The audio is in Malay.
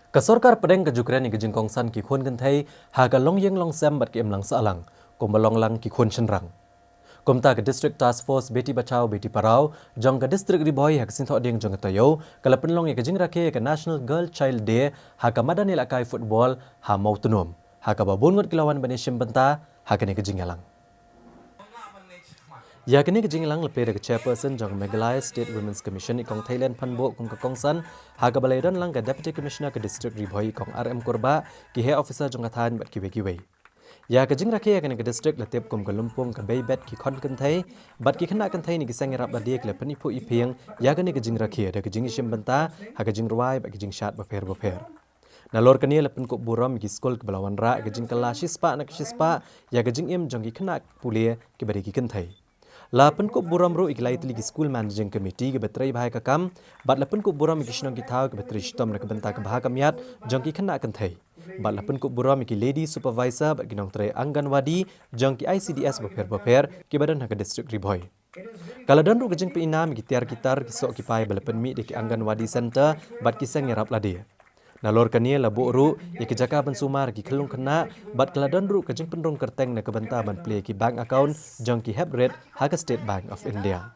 Kasorkar pedeng ke Ukraine ke jengkong san ki khun kan thai ha ka long yeng long sam bat ki em lang sa alang kom balong lang ki khun chen rang kom ta ke district task force beti bachao beti parao jong ka district riboy ha sin tho ding jong ta yo kala pen long ye ke jing rakhe ke national girl child day ha ka madani la kai football ha mau tunom ha ka babun ngot kilawan bani shim banta ha ka ne ke jing alang ya kini ke jinglang lepe ke chairperson jong Meghalaya State Women's Commission ikong Thailand phanbo kong ka kongsan ha ka balai ran lang ka deputy commissioner ke district ribhoi kong RM korba ki he officer jong athan bat ki we ya ke jing rakhe ya kini ke district latep kom ka lumpung ka bay bet ki khon kan thai bat ki khana kan thai ni ki sang rap la dek le pani phu i phiang ya kini ke jing rakhe da ke jing shim banta ha ka jing ruai ba ki jing shat ba pher Nalor kani lepen ko buram ki skol ke balawan ra ke jing kala shispa na shispa ya ke jing em jong ki khana pule ki bari ki kan thai Lapan ko buram ro iklai tili ki school managing committee ke betrai bahai ka kam bat lapan ko buram ki shnong ki thau ke betrai stom na ke benta ke bahak miat jong ki khana kan thai bat lapan ko buram ki lady supervisor bat ki nong trai anganwadi jong ki ICDS baper ki badan ha ke district ribhoi kaladan ro ke jing pe inam ki tiar kitar ki sok ki pai balapan mi de ki anganwadi center bat ki sang rap ladi Nalor kania la ru ya ke jaka ban sumar ki khelung khna bat kaladan ru ke jing penrong kerteng na ke benta ban play ki bank account jong ki heb rate ha ke State Bank of India